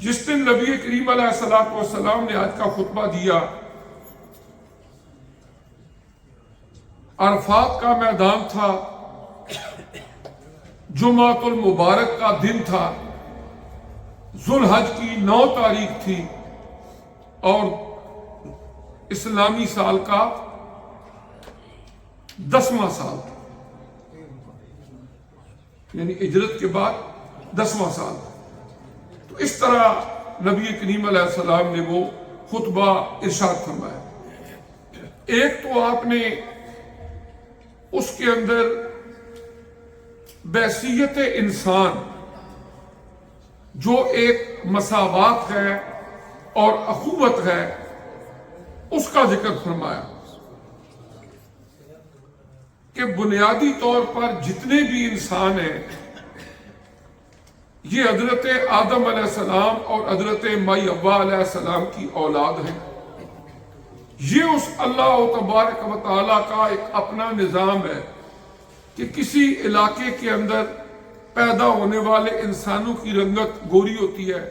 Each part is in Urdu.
جس دن نبی کریم علیہ الصلوۃ والسلام نے آج کا خطبہ دیا، عرفات کا میدان تھا، جمعۃ المبارک کا دن تھا، ذوالحج کی 9 تاریخ تھی اور اسلامی سال کا 10واں سال تھا، یعنی ہجرت کے بعد 10واں سال تھا۔ تو اس طرح نبی کریم علیہ السلام نے وہ خطبہ ارشاد فرمایا۔ ایک تو آپ نے اس کے اندر بحیثیت انسان جو ایک مساوات ہے اور اخوت ہے اس کا ذکر فرمایا کہ بنیادی طور پر جتنے بھی انسان ہیں یہ حضرت آدم علیہ السلام اور حضرت مائی حوا علیہ السلام کی اولاد ہیں۔ یہ اس اللہ تبارک و تعالیٰ کا ایک اپنا نظام ہے کہ کسی علاقے کے اندر پیدا ہونے والے انسانوں کی رنگت گوری ہوتی ہے،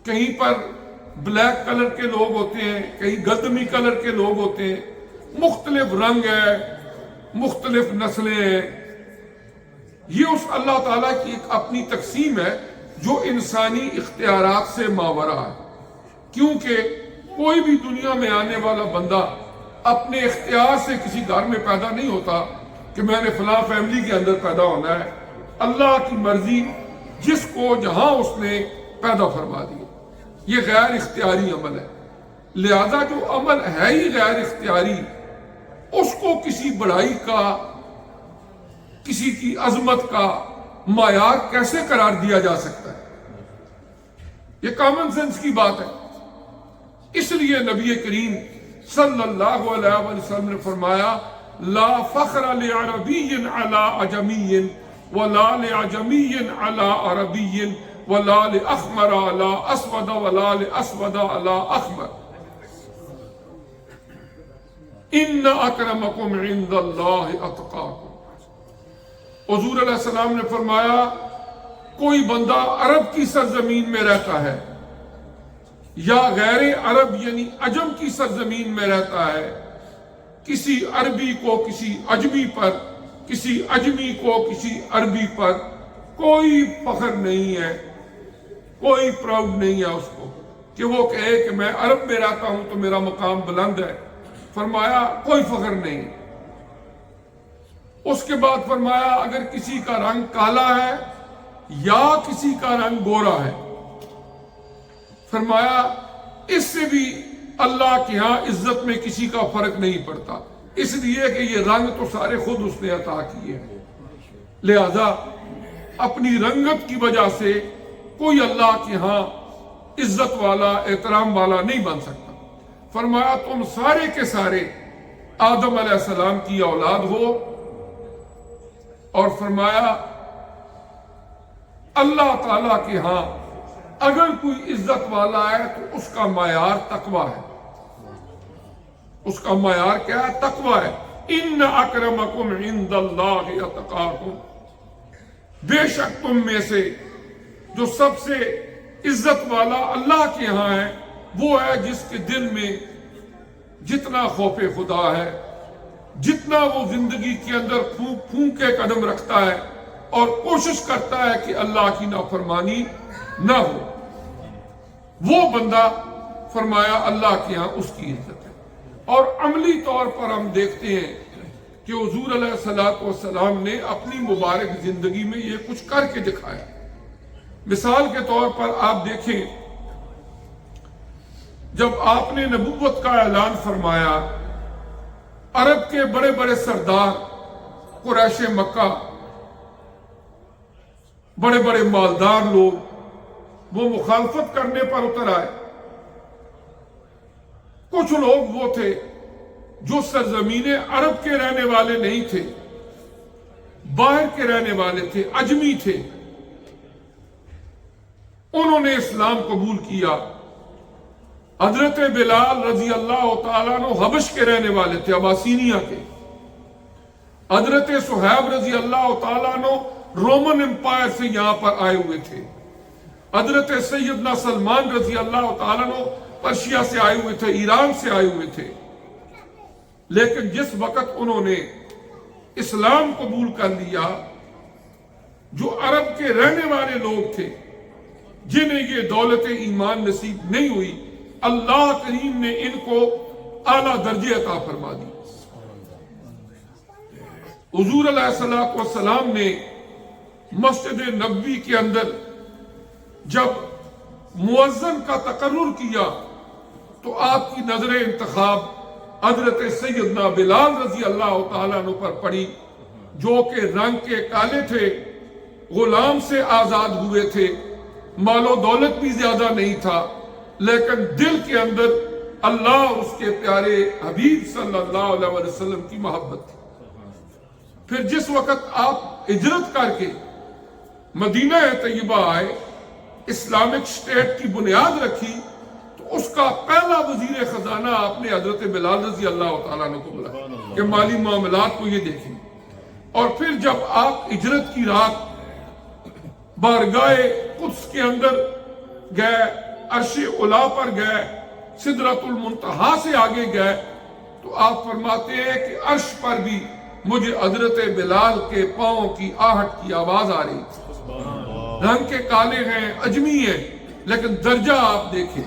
کہیں پر بلیک کلر کے لوگ ہوتے ہیں، کہیں گندمی کلر کے لوگ ہوتے ہیں، مختلف رنگ ہے، مختلف نسلیں ہیں۔ یہ اس اللہ تعالیٰ کی ایک اپنی تقسیم ہے جو انسانی اختیارات سے ماورا ہے، کیونکہ کوئی بھی دنیا میں آنے والا بندہ اپنے اختیار سے کسی گھر میں پیدا نہیں ہوتا کہ میں نے فلاں فیملی کے اندر پیدا ہونا ہے۔ اللہ کی مرضی جس کو جہاں اس نے پیدا فرما دی، یہ غیر اختیاری عمل ہے۔ لہذا جو عمل ہے ہی غیر اختیاری، اس کو کسی بڑائی کا، کسی کی عظمت کا معیار کیسے قرار دیا جا سکتا ہے؟ یہ کامن سینس کی بات ہے۔ اس لیے نبی کریم صلی اللہ علیہ وسلم نے فرمایا لا فخر لعربی علی عجمی ولا لعجمی علی عربی ولا لاحمر علی اسود ولا لاسود علی احمر ان اکرمکم عند اللہ اتقاکم۔ حضور علیہ السلام نے فرمایا کوئی بندہ عرب کی سرزمین میں رہتا ہے یا غیر عرب یعنی عجم کی سرزمین میں رہتا ہے، کسی عربی کو کسی عجمی پر، کسی عجمی کو کسی عربی پر کوئی فخر نہیں ہے، کوئی پراؤڈ نہیں ہے اس کو کہ وہ کہے کہ میں عرب میں رہتا ہوں تو میرا مقام بلند ہے۔ فرمایا کوئی فخر نہیں۔ اس کے بعد فرمایا اگر کسی کا رنگ کالا ہے یا کسی کا رنگ گورا ہے، فرمایا اس سے بھی اللہ کے ہاں عزت میں کسی کا فرق نہیں پڑتا، اس لیے کہ یہ رنگ تو سارے خود اس نے عطا کیے ہیں، لہذا اپنی رنگت کی وجہ سے کوئی اللہ کے ہاں عزت والا، احترام والا نہیں بن سکتا۔ فرمایا تم سارے کے سارے آدم علیہ السلام کی اولاد ہو، اور فرمایا اللہ تعالیٰ کے ہاں اگر کوئی عزت والا ہے تو اس کا معیار تقویٰ ہے۔ اس کا معیار کیا ہے؟ تقویٰ ہے۔ ان اکرمکم عند اللہ اتقاکم، بے شک تم میں سے جو سب سے عزت والا اللہ کے ہاں ہے وہ ہے جس کے دل میں جتنا خوف خدا ہے، جتنا وہ زندگی کے اندر پھونک کے قدم رکھتا ہے اور کوشش کرتا ہے کہ اللہ کی نافرمانی نہ ہو، وہ بندہ فرمایا اللہ کے ہاں اس کی عزت ہے۔ اور عملی طور پر ہم دیکھتے ہیں کہ حضور علیہ الصلوۃ والسلام نے اپنی مبارک زندگی میں یہ کچھ کر کے دکھایا۔ مثال کے طور پر آپ دیکھیں، جب آپ نے نبوت کا اعلان فرمایا، عرب کے بڑے بڑے سردار، قریش مکہ، بڑے بڑے مالدار لوگ وہ مخالفت کرنے پر اتر آئے۔ کچھ لوگ وہ تھے جو سرزمین عرب کے رہنے والے نہیں تھے، باہر کے رہنے والے تھے، عجمی تھے، انہوں نے اسلام قبول کیا۔ حضرت بلال رضی اللہ تعالیٰ عنہ حبش کے رہنے والے تھے، اباسینیا کے۔ حضرت صہیب رضی اللہ تعالیٰ عنہ رومن امپائر سے یہاں پر آئے ہوئے تھے۔ حضرت سیدنا سلمان رضی اللہ تعالیٰ عنہ پرشیا سے آئے ہوئے تھے، ایران سے آئے ہوئے تھے، لیکن جس وقت انہوں نے اسلام قبول کر لیا، جو عرب کے رہنے والے لوگ تھے جنہیں یہ دولت ایمان نصیب نہیں ہوئی، اللہ کریم نے ان کو اعلیٰ درجے عطا فرما دی۔ حضور علیہ السلام نے مسجد نبوی کے اندر جب مؤذن کا تقرر کیا تو آپ کی نظر انتخاب حضرت سیدنا بلال رضی اللہ تعالیٰ عنہ پر پڑی، جو کہ رنگ کے کالے تھے، غلام سے آزاد ہوئے تھے، مال و دولت بھی زیادہ نہیں تھا، لیکن دل کے اندر اللہ اور اس کے پیارے حبیب صلی اللہ علیہ وسلم کی محبت تھی۔ پھر جس وقت آپ ہجرت کر کے مدینہ طیبہ آئے، اسلامک اسٹیٹ کی بنیاد رکھی، تو اس کا پہلا وزیر خزانہ آپ نے حضرت بلال رضی اللہ تعالیٰ عنہ کو بلایا کہ مالی معاملات کو یہ دیکھیں۔ اور پھر جب آپ ہجرت کی رات بارگاہ قدس کے اندر گئے، عرش علا پر گئے، سدرۃ المنتہا سے آگے گئے، تو آپ فرماتے ہیں کہ عرش پر بھی مجھے حضرت بلال کے پاؤں کی آہٹ کی آواز آ رہی تھی۔ رنگ کے کالے ہیں، اجمی ہیں، لیکن درجہ آپ دیکھیں،